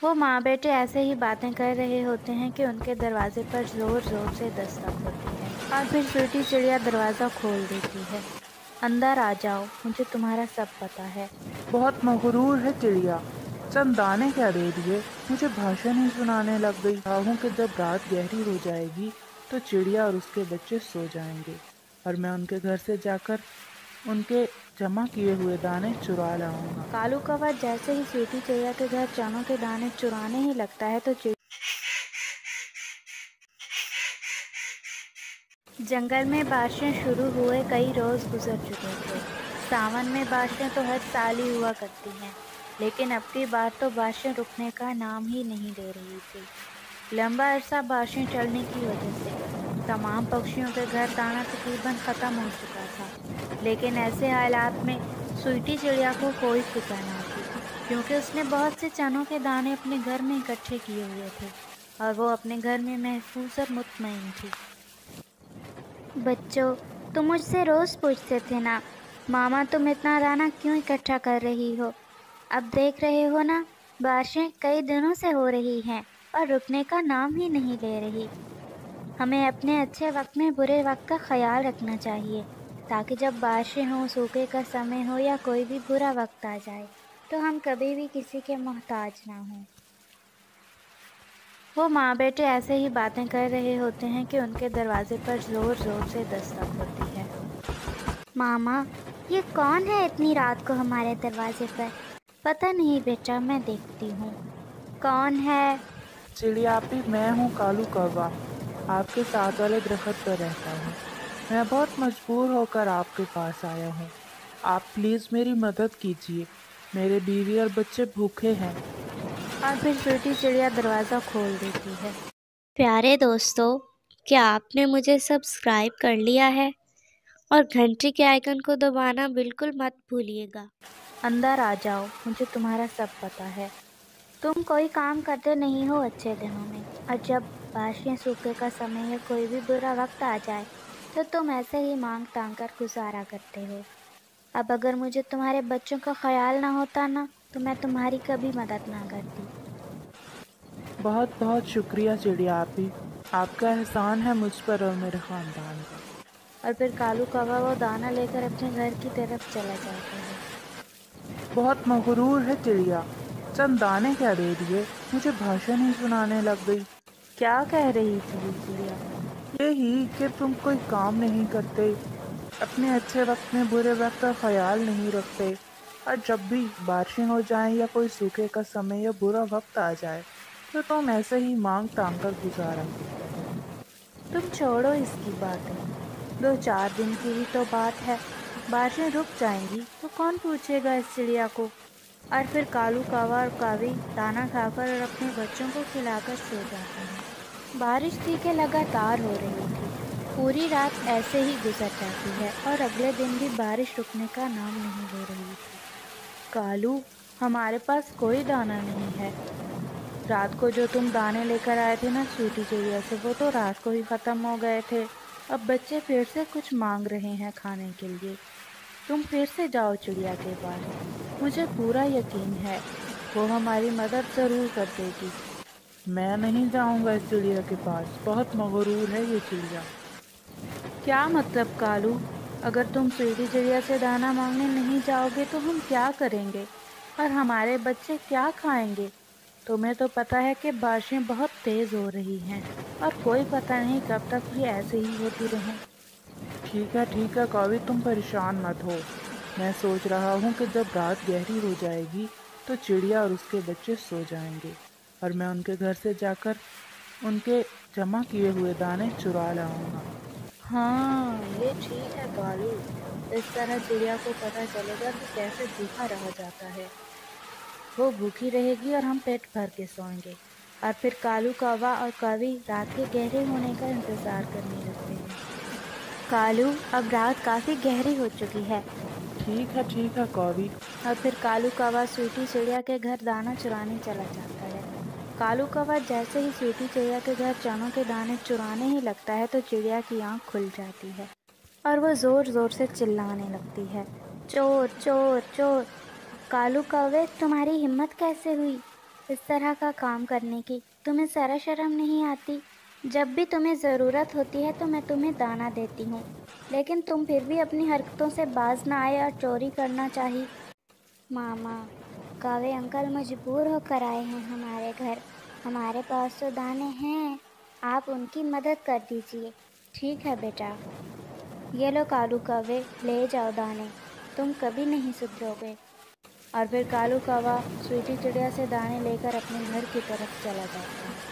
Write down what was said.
वो माँ बेटे ऐसे ही बातें कर रहे होते हैं कि उनके दरवाजे पर जोर जोर से दस्तक होती है और फिर छोटी चिड़िया दरवाज़ा खोल देती है। अंदर आ जाओ, मुझे तुम्हारा सब पता है। बहुत मगरूर है चिड़िया। चंद दाने क्या दे दिए, मुझे भाषण ही सुनाने लग गई। हूँ कि जब रात गहरी हो जाएगी तो चिड़िया और उसके बच्चे सो जाएंगे और मैं उनके घर से जाकर उनके जमा किए हुए दाने चुरा लाऊंगा। कालू कौवा जैसे ही स्वीटी चिड़िया के घर चनों के दाने चुराने ही लगता है तो जंगल में बारिशें शुरू हुए कई रोज गुजर चुके थे। सावन में बारिशें तो हर साल ही हुआ करती हैं, लेकिन अब की बार तो बारिशें रुकने का नाम ही नहीं ले रही थी। लंबा अरसा बारिशें चलने की वजह से तमाम पक्षियों के घर दाना तकरीबन खत्म हो चुका था। लेकिन ऐसे हालात में स्वीटी चिड़िया को कोई फिक्र ना थी, क्योंकि उसने बहुत से चनों के दाने अपने घर में इकट्ठे किए हुए थे और वो अपने घर में महफूज और मुतमईन थी। बच्चों, तुम मुझसे रोज पूछते थे ना, मामा तुम इतना दाना क्यों इकट्ठा कर रही हो? अब देख रहे हो ना, बारिशें कई दिनों से हो रही हैं और रुकने का नाम ही नहीं ले रही। हमें अपने अच्छे वक्त में बुरे वक्त का ख्याल रखना चाहिए, ताकि जब बारिशें हों, सूखे का समय हो या कोई भी बुरा वक्त आ जाए, तो हम कभी भी किसी के मोहताज ना हों। वो माँ बेटे ऐसे ही बातें कर रहे होते हैं कि उनके दरवाजे पर जोर जोर से दस्तक होती है। मामा, ये कौन है इतनी रात को हमारे दरवाजे पर? पता नहीं बेटा, मैं देखती हूँ। कौन है? चिड़ियापी, मैं हूँ कालू कौवा। आपके साथ वाले दरख्त पर रहता हूँ। मैं बहुत मजबूर होकर आपके पास आया हूँ। आप प्लीज मेरी मदद कीजिए, मेरे बीवी और बच्चे भूखे हैं। और फिर छोटी चिड़िया दरवाज़ा खोल देती है। प्यारे दोस्तों, क्या आपने मुझे सब्सक्राइब कर लिया है? और घंटी के आइकन को दबाना बिल्कुल मत भूलिएगा। अंदर आ जाओ, मुझे तुम्हारा सब पता है। तुम कोई काम करते नहीं हो अच्छे दिनों में, और जब बारिशें, सूखे का समय या कोई भी बुरा वक्त आ जाए तो तुम ऐसे ही मांग तांग कर गुजारा करते हो। अब अगर मुझे तुम्हारे बच्चों का ख्याल ना होता ना, तो मैं तुम्हारी कभी मदद ना करती। बहुत बहुत शुक्रिया चिड़ियापी। आपका एहसान है मुझ पर और मेरे खानदान पर। और फिर कालू कौवा वो दाना लेकर अपने घर की तरफ चला जाता है। बहुत मगरूर है चिड़िया। चंद दाने क्या दे दिए, मुझे भाषण ही सुनाने लग गई। क्या कह रही थी ये चिड़िया? यही कि तुम कोई काम नहीं करते, अपने अच्छे वक्त में बुरे वक्त का ख्याल नहीं रखते, और जब भी बारिशें हो जाएं या कोई सूखे का समय या बुरा वक्त आ जाए तो तुम ऐसे ही मांग तांग कर गुजारा करते हो। तुम छोड़ो इसकी बातें, 2-4 दिन की ही तो बात है। बारिशें रुक जाएंगी तो कौन पूछेगा इस चिड़िया को। और फिर कालू कौवा और कावी दाना खाकर और अपने बच्चों को खिलाकर सो जाते हैं। बारिश थी कि लगातार हो रही थी। पूरी रात ऐसे ही गुजर जाती है और अगले दिन भी बारिश रुकने का नाम नहीं ले रही थी। कालू, हमारे पास कोई दाना नहीं है। रात को जो तुम दाने लेकर आए थे ना स्वीटी चिड़िया से, वो तो रात को ही खत्म हो गए थे। अब बच्चे फिर से कुछ मांग रहे हैं खाने के लिए। तुम फिर से जाओ चिड़िया के पास, मुझे पूरा यकीन है वो हमारी मदद जरूर कर देगी। मैं नहीं जाऊंगा इस चिड़िया के पास, बहुत मगरूर है ये चिड़िया। क्या मतलब कालू? अगर तुम स्वीटी चिड़िया से दाना मांगने नहीं जाओगे तो हम क्या करेंगे, और हमारे बच्चे क्या खाएंगे? तुम्हें तो पता है कि बारिशें बहुत तेज हो रही हैं और कोई पता नहीं कब तक ये ऐसे ही होती रहें। ठीक है कवि, तुम परेशान मत हो। मैं सोच रहा हूँ कि जब रात गहरी हो जाएगी तो चिड़िया और उसके बच्चे सो जाएंगे और मैं उनके घर से जाकर उनके जमा किए हुए दाने चुरा लाऊंगा। हाँ, ये ठीक है कालू। इस तरह चिड़िया को पता चलेगा कि कैसे भूखा रहा जाता है। वो भूखी रहेगी और हम पेट भर के सोएंगे। और फिर कालू कौवा और कौवी रात के गहरे होने का इंतजार करने लगते हैं। कालू, अब रात काफी गहरी हो चुकी है। ठीक है कवि। और फिर कालू कौवा स्वीटी चिड़िया के घर दाना चुराने चला जाता है। कालू कौवा जैसे ही स्वीटी चिड़िया के घर चनों के दाने चुराने ही लगता है तो चिड़िया की आंख खुल जाती है और वह जोर जोर से चिल्लाने लगती है, चोर चोर चोर। कालू कौवे, तुम्हारी हिम्मत कैसे हुई? इस तरह का काम करने की? तुम्हें ज़रा शर्म नहीं आती? जब भी तुम्हें ज़रूरत होती है तो मैं तुम्हें दाना देती हूँ, लेकिन तुम फिर भी अपनी हरकतों से बाज ना आए और चोरी करना चाही। मामा, कावे अंकल मजबूर होकर आए हैं हमारे घर। हमारे पास तो दाने हैं, आप उनकी मदद कर दीजिए। ठीक है बेटा, ये लो कालू कौवे, ले जाओ दाने, तुम कभी नहीं सुधरोगे। और फिर कालू कौवा स्वीटी चिड़िया से दाने लेकर अपने घर की तरफ चला जाता है।